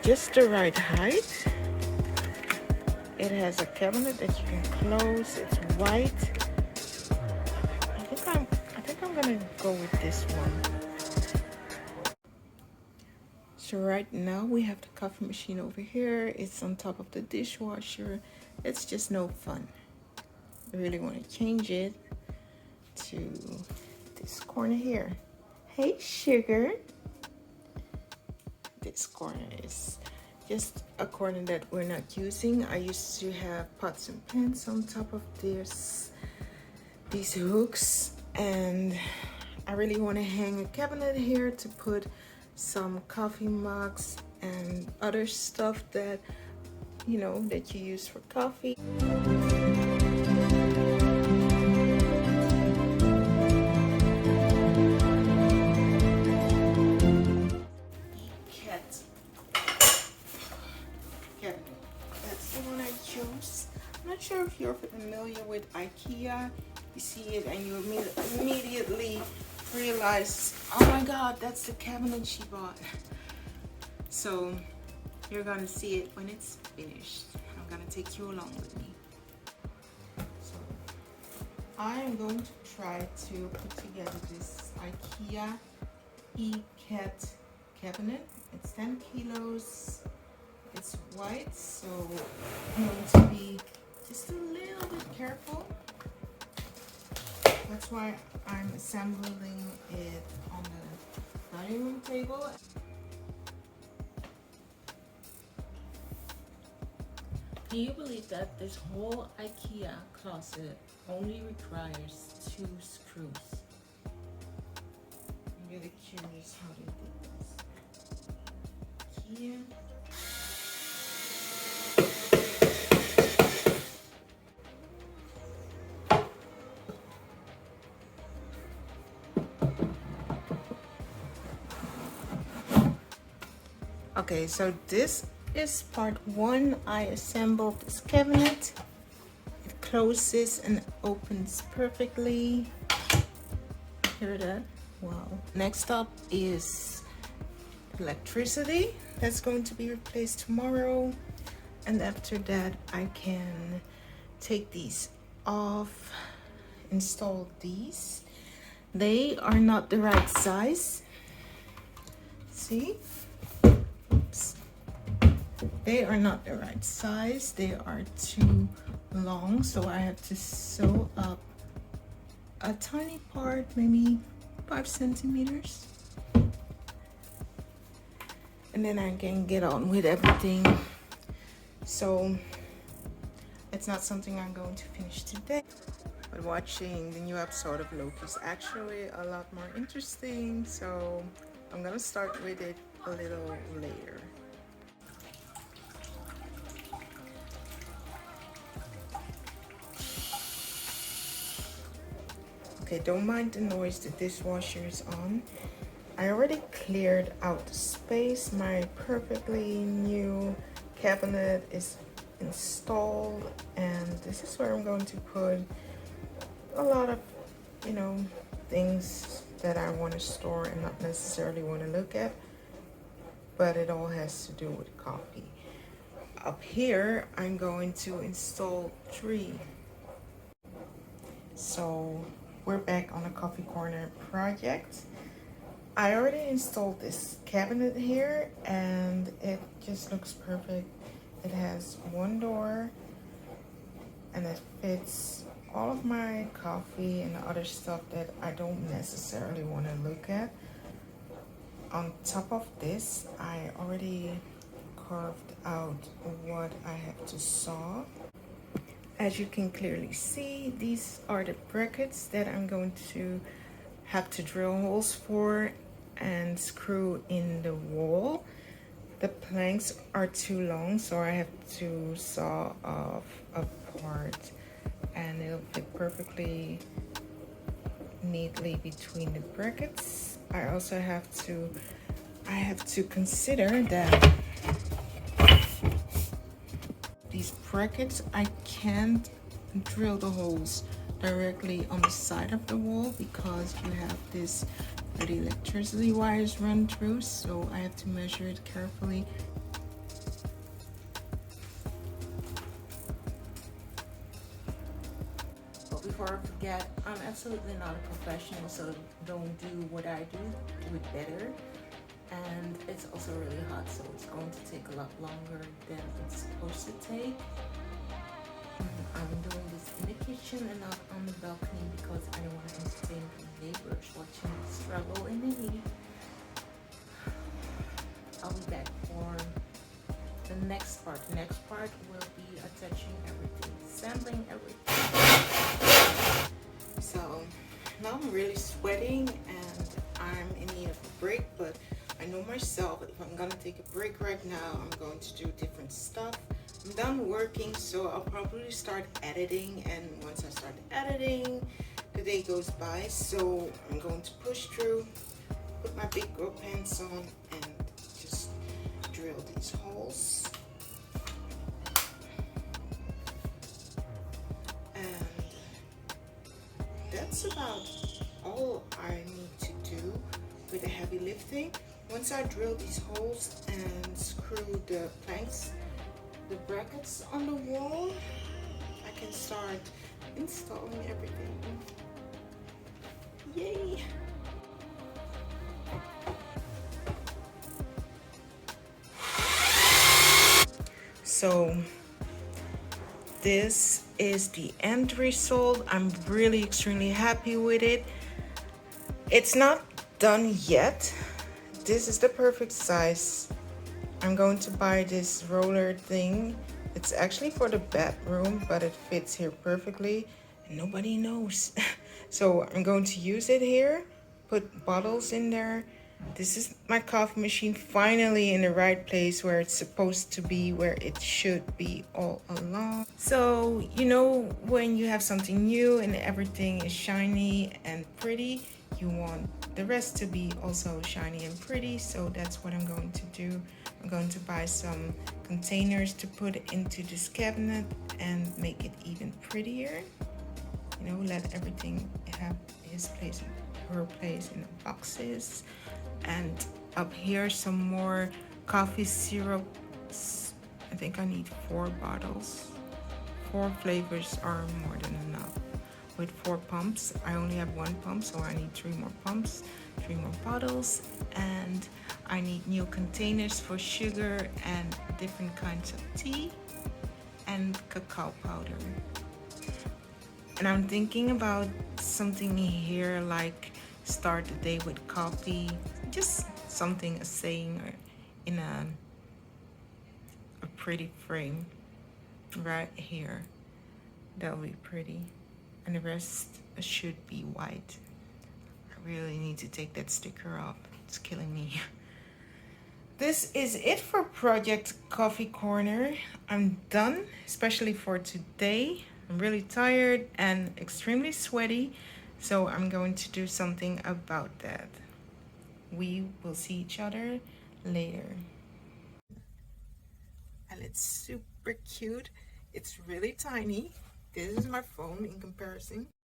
just the right height. It has a cabinet that you can close. It's white. I think I'm gonna go with this one. So right now we have the coffee machine over here. It's on top of the dishwasher. It's just no fun. I really want to change it to this corner here. Hey, sugar. This corner is just a corner that we're not using. I used to have pots and pans on top of these hooks, and I really want to hang a cabinet here to put some coffee mugs and other stuff that you know that you use for coffee. That's the one I chose. I'm not sure if you're familiar with IKEA. You see it and you immediately realize, oh my god, that's the cabinet she bought. So you're gonna see it when it's finished. I'm gonna take you along with me. So I am going to try to put together this IKEA e-cat cabinet. It's 10 kilos. It's white, so I'm going to be just a little bit careful. That's why I'm assembling it on the dining room table. Can you believe that this whole IKEA closet only requires 2 screws? I'm really curious how they did this. IKEA. Okay, so this is part 1. I assembled this cabinet. It closes and opens perfectly. Hear that? Wow. Next up is electricity. That's going to be replaced tomorrow. And after that, I can take these off, install these. They are not the right size. See? Oops. They are not the right size. They are too long, so I have to sew up a tiny part, maybe 5 centimeters. And then I can get on with everything. So it's not something I'm going to finish today. But watching the new episode of Loki is actually a lot more interesting. So I'm gonna start with it a little later. Okay, don't mind the noise, the dishwasher is on. I already cleared out the space. My perfectly new cabinet is installed, and this is where I'm going to put a lot of, you know, things that I want to store and not necessarily want to look at, but it all has to do with coffee. Up here, I'm going to install 3. So we're back on a coffee corner project. I already installed this cabinet here and it just looks perfect. It has 1 door and it fits all of my coffee and other stuff that I don't necessarily want to look at. On top of this, I already carved out what I have to saw. As you can clearly see, these are the brackets that I'm going to have to drill holes for and screw in the wall. The planks are too long, so I have to saw off a part and it'll fit perfectly neatly between the brackets. I also have to consider that these brackets, I can't drill the holes directly on the side of the wall because you have this where the electricity wires run through, so I have to measure it carefully before I forget, I'm absolutely not a professional, so don't do what I do it better. And it's also really hot, so it's going to take a lot longer than it's supposed to take. I'm doing this in the kitchen and not on the balcony because I don't want to entertain the neighbors watching me struggle in the heat. I'll be back for the next part. The next part will be attaching everything, assembling everything. So now I'm really sweating and I'm in need of a break, but I know myself, if I'm gonna take a break right now, I'm going to do different stuff. I'm done working, so I'll probably start editing, and once I start editing, the day goes by. So I'm going to push through, put my big girl pants on, and just drill these holes. And that's about all I need to do with the heavy lifting. Once I drill these holes and screw the planks, the brackets on the wall, I can start installing everything. Yay! So this is the end result. I'm really extremely happy with it. It's not done yet. This is the perfect size. I'm going to buy this roller thing. It's actually for the bedroom, but it fits here perfectly and nobody knows. So I'm going to use it here, put bottles in there. This is my coffee machine finally in the right place where it's supposed to be, where it should be all along. So, you know, when you have something new and everything is shiny and pretty, you want the rest to be also shiny and pretty. So that's what I'm going to do. I'm going to buy some containers to put into this cabinet and make it even prettier. You know, let everything have his place, her place in the boxes. And up here, some more coffee syrups. I think I need 4 bottles. 4 flavors are more than enough. With 4 pumps, I only have 1 pump, so I need 3 more pumps, 3 more bottles, and I need new containers for sugar and different kinds of tea and cacao powder. And I'm thinking about something here like start the day with coffee, just something, a saying, or in a pretty frame right here. That'll be pretty. And the rest should be white. I really need to take that sticker off. It's killing me. This is it for Project Coffee Corner. I'm done, especially for today. I'm really tired and extremely sweaty, so I'm going to do something about that. We will see each other later. And it's super cute. It's really tiny. This is my phone in comparison.